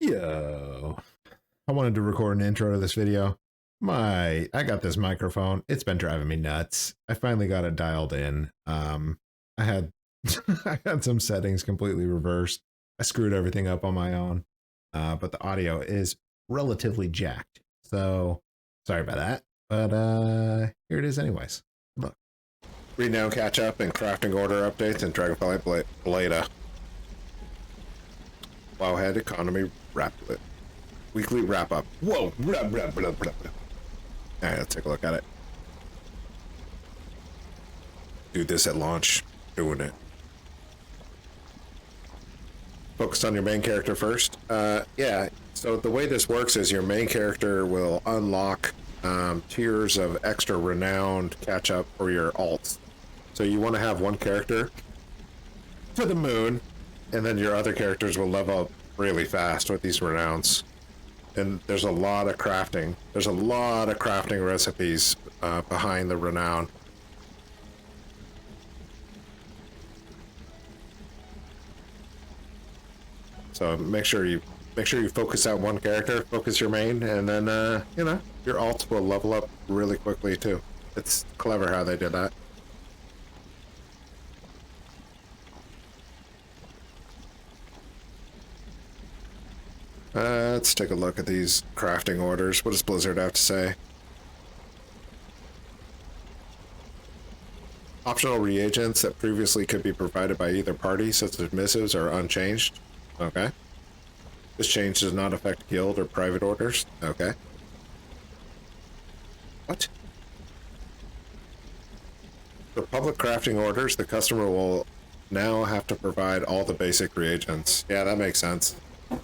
Yo, I wanted to record an intro to this video. I got this microphone. It's been driving me nuts. I finally got it dialed in. I had I had some settings completely reversed. I screwed everything up on my own. But the audio is relatively jacked. So sorry about that. But here it is anyways. Look. Read now, catch up, and crafting order updates in Dragonflight Blada. Wowhead economy weekly wrap up. Whoa! Alright, let's take a look at it. Do this at launch. Doing it. Focus on your main character first. Yeah. So the way this works is your main character will unlock tiers of extra renowned catch up for your alts. So you want to have one character to the moon, and then your other characters will level up really fast with these renowns. And there's a lot of crafting. There's a lot of crafting recipes behind the renown. So make sure you focus out one character, focus your main, and then you know, your alts will level up really quickly too. It's clever how they did that. Let's take a look at these crafting orders. What does Blizzard have to say? Optional reagents that previously could be provided by either party, such as missives, are unchanged. Okay. This change does not affect guild or private orders. Okay. What? For public crafting orders, the customer will now have to provide all the basic reagents. Yeah, that makes sense.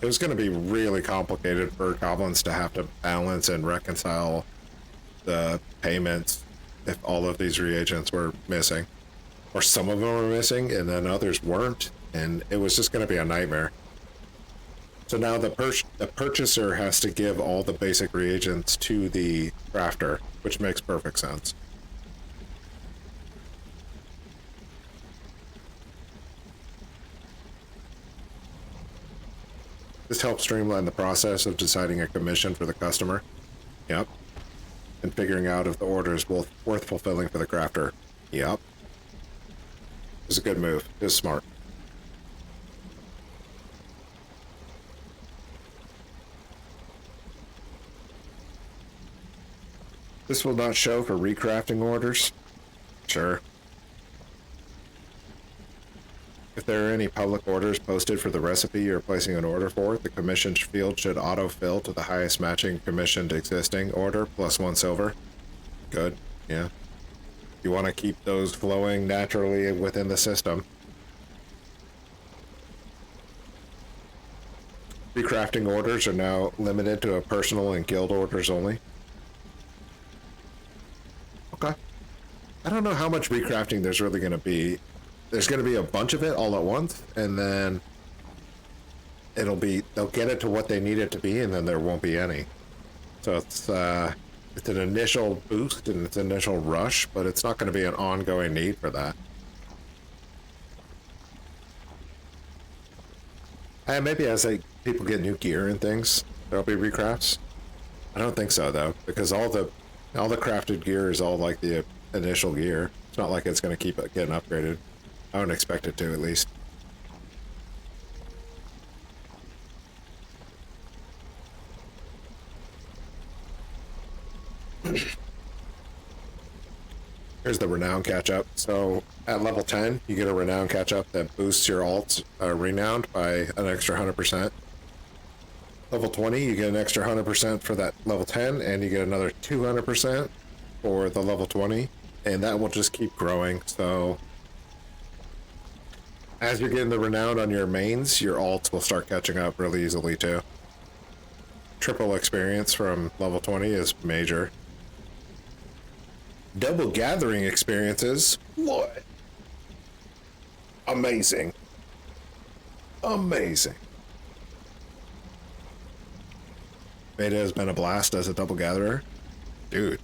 It was going to be really complicated for goblins to have to balance and reconcile the payments if all of these reagents were missing. Or some of them were missing and then others weren't, and it was just going to be a nightmare. So now the purchaser has to give all the basic reagents to the crafter, which makes perfect sense. This helps streamline the process of deciding a commission for the customer. Yep. And figuring out if the order is worth fulfilling for the crafter. Yep. It was a good move. It was smart. This will not show for recrafting orders. Sure. If there are any public orders posted for the recipe you're placing an order for, the commission field should auto-fill to the highest matching commissioned existing order, plus 1 silver. Good, yeah. You want to keep those flowing naturally within the system. Recrafting orders are now limited to a personal and guild orders only. Okay. I don't know how much recrafting there's really going to be. There's going to be a bunch of it all at once, and then they'll get it to what they need it to be, and then there won't be any. So it's an initial boost and it's an initial rush, but it's not going to be an ongoing need for that. And maybe as people get new gear and things, there'll be recrafts. I don't think so though, because all the crafted gear is all like the initial gear. It's not like it's going to keep getting upgraded. I don't expect it to, at least. Here's the renown catch-up. So at level 10, you get a renown catch-up that boosts your alts renowned by an extra 100%. Level 20, you get an extra 100% for that level 10, and you get another 200% for the level 20, and that will just keep growing. So as you're getting the renown on your mains, your alts will start catching up really easily too. Triple experience from level 20 is major. Double gathering experiences? What? Amazing. Amazing. Beta has been a blast as a double gatherer. Dude,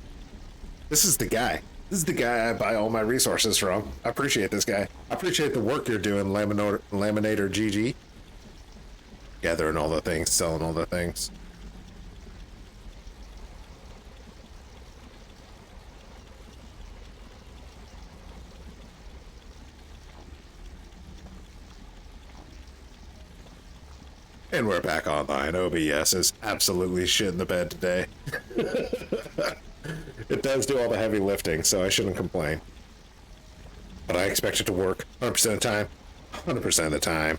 this is the guy. This is the guy I buy all my resources from. I appreciate this guy. I appreciate the work you're doing, Laminator GG. gathering all the things, selling all the things. And we're back online. OBS is absolutely shit in the bed today. It does do all the heavy lifting, so I shouldn't complain. But I expect it to work 100% of the time. 100% of the time.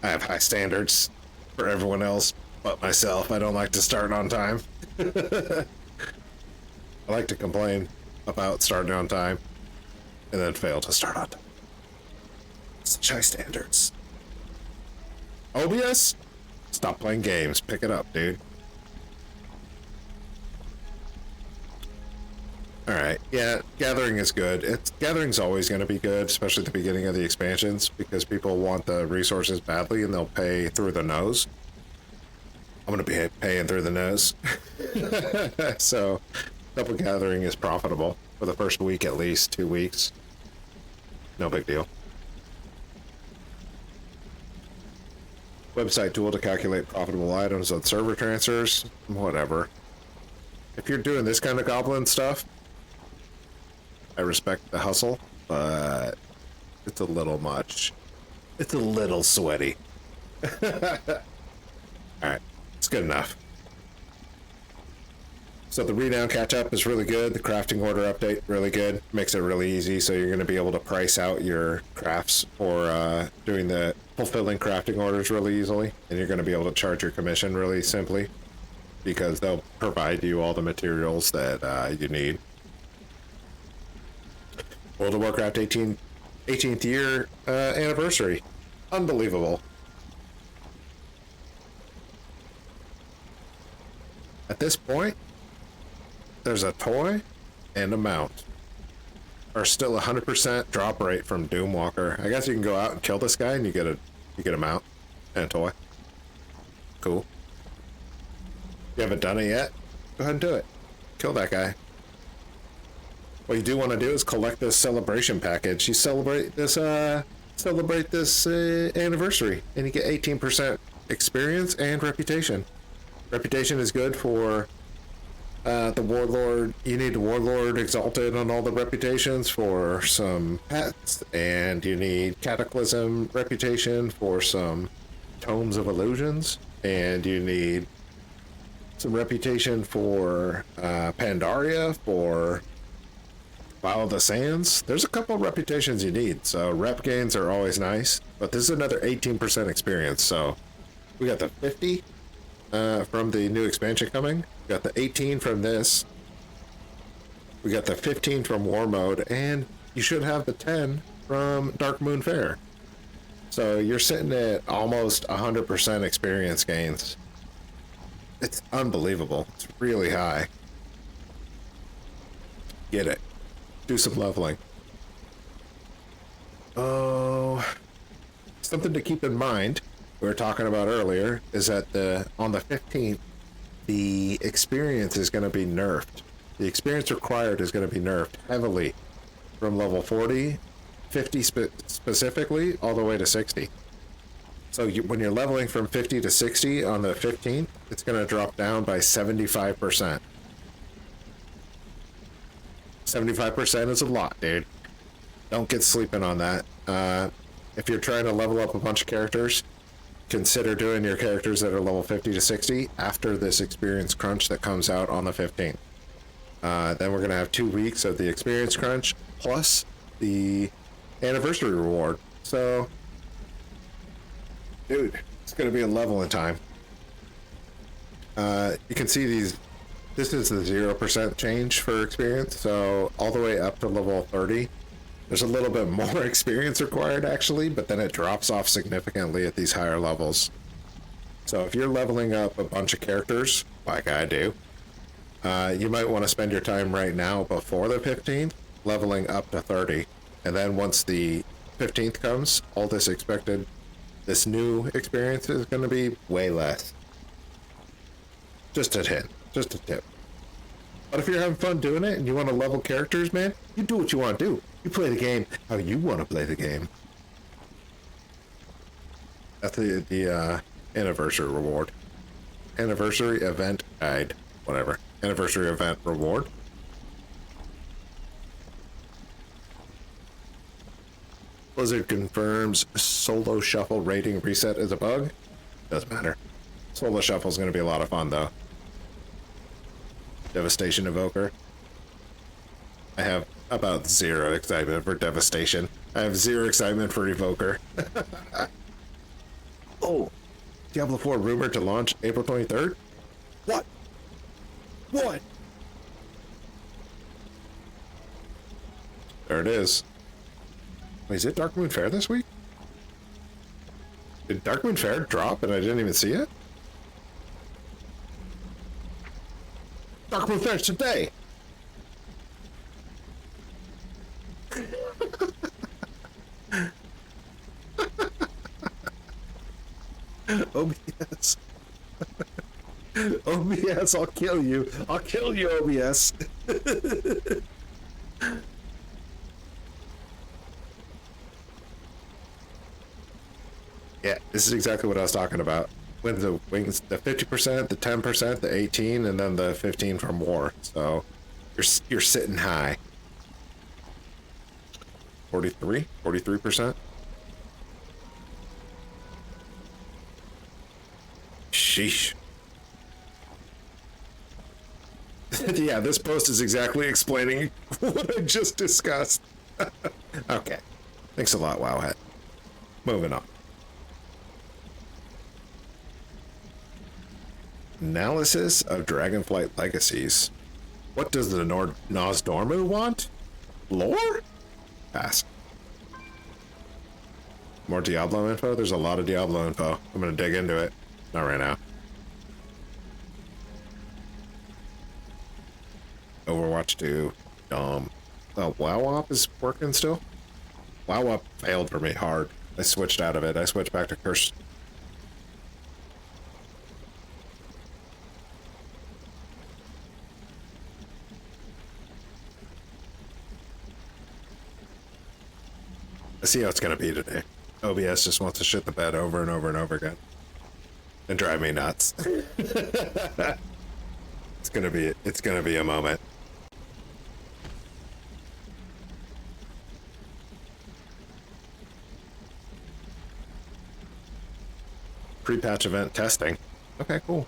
I have high standards for everyone else but myself. I don't like to start on time. I like to complain about starting on time and then fail to start on time. Such high standards. OBS? Stop playing games. Pick it up, dude. Alright, yeah, gathering is good. Gathering's always going to be good, especially at the beginning of the expansions, because people want the resources badly and they'll pay through the nose. I'm going to be paying through the nose. So, double gathering is profitable for the first week at least, 2 weeks. No big deal. Website tool to calculate profitable items on server transfers. Whatever. If you're doing this kind of goblin stuff, I respect the hustle, but it's a little much. It's a little sweaty. Alright, it's good enough. So the renown catch-up is really good. The crafting order update, really good. Makes it really easy, so you're going to be able to price out your crafts for doing the fulfilling crafting orders really easily. And you're going to be able to charge your commission really simply, because they'll provide you all the materials that you need. World of Warcraft 18th year anniversary. Unbelievable. At this point, there's a toy and a mount. Are still 100% drop rate from Doomwalker. I guess you can go out and kill this guy and you get a mount and a toy. Cool. You haven't done it yet? Go ahead and do it. Kill that guy. What you do want to do is collect this celebration package. You celebrate this anniversary, and you get 18% experience and reputation. Reputation is good for the warlord. You need warlord exalted on all the reputations for some pets, and you need cataclysm reputation for some tomes of illusions, and you need some reputation for Pandaria for Vial of the Sands. There's a couple of reputations you need, so rep gains are always nice, but this is another 18% experience. So we got the 50 from the new expansion coming, we got the 18 from this, we got the 15 from War Mode, and you should have the 10 from Dark Moon Fair. So you're sitting at almost 100% experience gains. It's unbelievable. It's really high. Get it. Do some leveling. Oh, something to keep in mind, we were talking about earlier, is that on the 15th, the experience is going to be nerfed. The experience required is going to be nerfed heavily from level 40, 50 specifically, all the way to 60. So when you're leveling from 50 to 60 on the 15th, it's going to drop down by 75%. 75% is a lot, dude. Don't get sleeping on that. If you're trying to level up a bunch of characters, consider doing your characters that are level 50 to 60 after this experience crunch that comes out on the 15th. Then we're going to have 2 weeks of the experience crunch plus the anniversary reward. So, dude, it's going to be a level in time. You can see these. This is the 0% change for experience, so all the way up to level 30. There's a little bit more experience required, actually, but then it drops off significantly at these higher levels. So if you're leveling up a bunch of characters, like I do, you might want to spend your time right now before the 15th, leveling up to 30. And then once the 15th comes, all this new experience is going to be way less. Just a hint. Just a tip. But if you're having fun doing it and you want to level characters, man, you do what you want to do. You play the game how you want to play the game. That's the Anniversary reward. Anniversary event guide. Whatever. Anniversary event reward. Blizzard confirms solo shuffle rating reset is a bug. Doesn't matter. Solo shuffle is going to be a lot of fun though. Devastation Evoker. I have about 0 excitement for Devastation. I have 0 excitement for Evoker. Oh, Diablo 4 rumored to launch April 23rd? What? What? There it is. Wait, is it Darkmoon Fair this week? Did Darkmoon Fair drop and I didn't even see it? Darkmoon Fair's today! OBS. OBS, I'll kill you. I'll kill you, OBS. Yeah, this is exactly what I was talking about. With the wings, the 50%, the 10%, the 18, and then the 15 from war. So you're sitting high. 43%. Sheesh. Yeah, this post is exactly explaining what I just discussed. Okay. Thanks a lot, Wowhead. Moving on. Analysis of Dragonflight Legacies. What does the Nosdormu want? Lore? Pass. More Diablo info? There's a lot of Diablo info. I'm gonna dig into it. Not right now. Overwatch 2. WoW-Op is working still? WoW-Op failed for me hard. I switched out of it. I switched back to Curse. I see how it's gonna be today. OBS just wants to shit the bed over and over and over again. And drive me nuts. It's gonna be a moment. Pre-patch event testing. Okay, cool.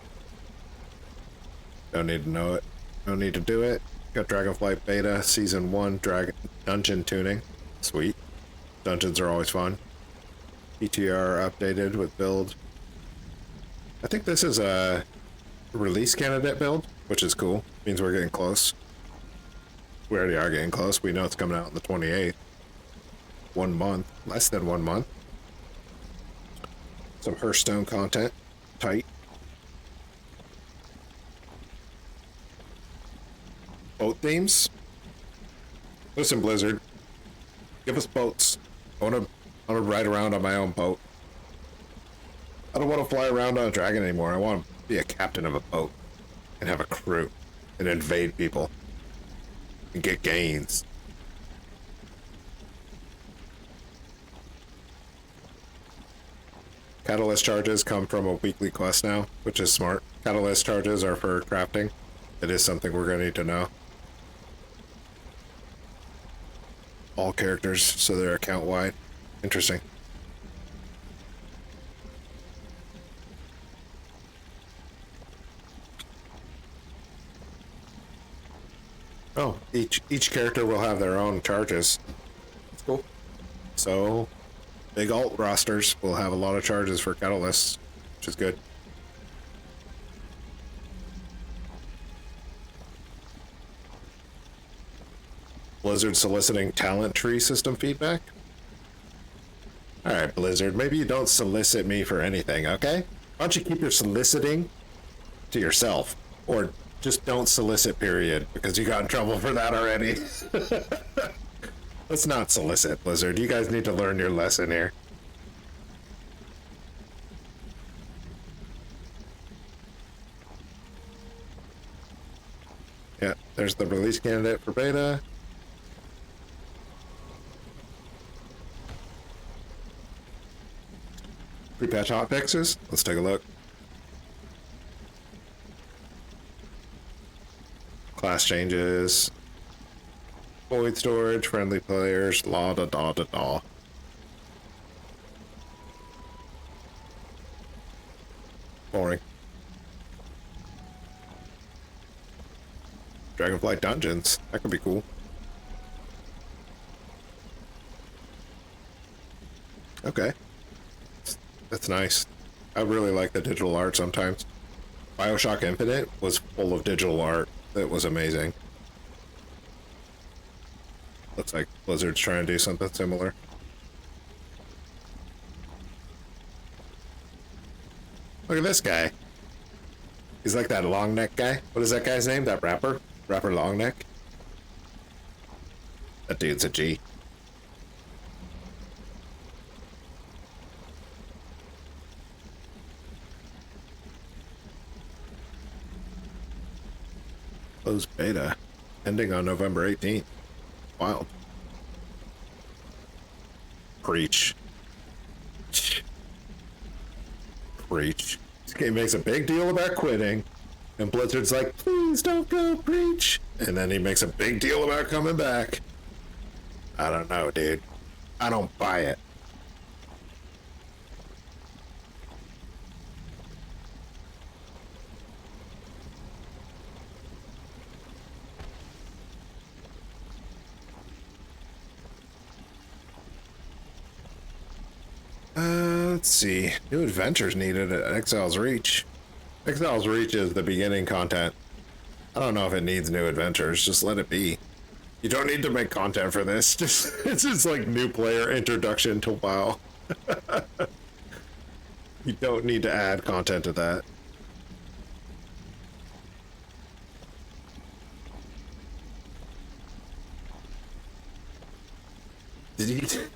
Don't need to know it. No need to do it. Got Dragonflight Beta Season 1 Dungeon tuning. Sweet. Dungeons are always fun. PTR updated with build. I think this is a release candidate build, which is cool. Means we're getting close. We already are getting close. We know it's coming out on the 28th. 1 month. Less than 1 month. Some Hearthstone content. Tight. Boat themes. Listen, Blizzard. Give us boats. I want to ride around on my own boat. I don't want to fly around on a dragon anymore. I want to be a captain of a boat and have a crew and invade people and get gains. Catalyst charges come from a weekly quest now, which is smart. Catalyst charges are for crafting. It is something we're going to need to know. All characters, so they're account-wide. Interesting. Oh, each character will have their own charges. That's cool. So, big alt rosters will have a lot of charges for catalysts, which is good. Blizzard soliciting talent tree system feedback? Alright, Blizzard, maybe you don't solicit me for anything, okay? Why don't you keep your soliciting to yourself? Or just don't solicit, period, because you got in trouble for that already. Let's not solicit, Blizzard. You guys need to learn your lesson here. Yeah, there's the release candidate for beta. Pre-patch hotfixes? Let's take a look. Class changes. Void storage, friendly players, la da da da da. Boring. Dragonflight dungeons. That could be cool. Okay. That's nice. I really like the digital art sometimes. BioShock Infinite was full of digital art that was amazing. Looks like Blizzard's trying to do something similar. Look at this guy. He's like that long neck guy. What is that guy's name? That rapper? Rapper long neck? That dude's a G. Closed beta. Ending on November 18th. Wild. Preach. Preach. This game makes a big deal about quitting, and Blizzard's like, please don't go, Preach. And then he makes a big deal about coming back. I don't know, dude. I don't buy it. Let's see. New adventures needed at Exile's Reach. Exile's Reach is the beginning content. I don't know if it needs new adventures. Just let it be. You don't need to make content for this. Just it's just like new player introduction to WoW. You don't need to add content to that. Did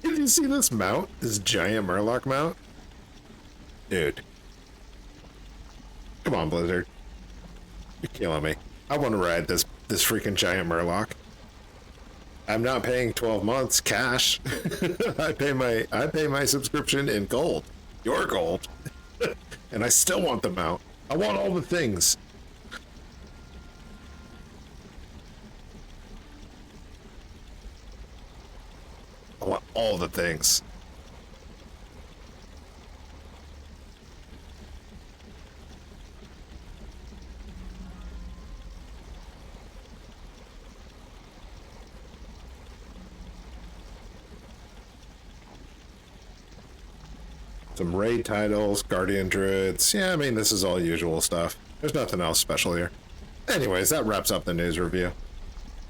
you see this mount? This giant Murloc mount? Dude. Come on, Blizzard. You're killing me. I want to ride this freaking giant Murloc. I'm not paying 12 months cash. I pay my subscription in gold. Your gold. And I still want the mount. I want all the things. I want all the things. Some raid titles, Guardian Druids. Yeah, I mean, this is all usual stuff. There's nothing else special here. Anyways, that wraps up the news review.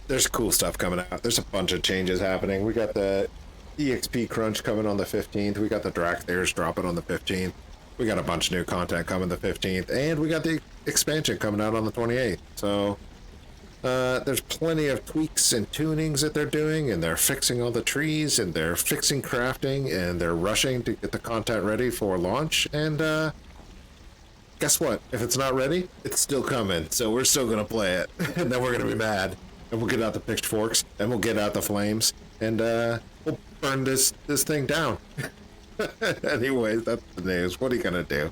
There's cool stuff coming out. There's a bunch of changes happening. We got the EXP crunch coming on the 15th. We got the Draktheirs dropping on the 15th. We got a bunch of new content coming the 15th. And we got the expansion coming out on the 28th. So, there's plenty of tweaks and tunings that they're doing, and they're fixing all the trees, and they're fixing crafting, and they're rushing to get the content ready for launch. And guess what? If it's not ready, it's still coming. So we're still gonna play it, and then we're gonna be mad, and we'll get out the pitchforks, and we'll get out the flames, and we'll burn this thing down. Anyways, that's the news. What are you gonna do?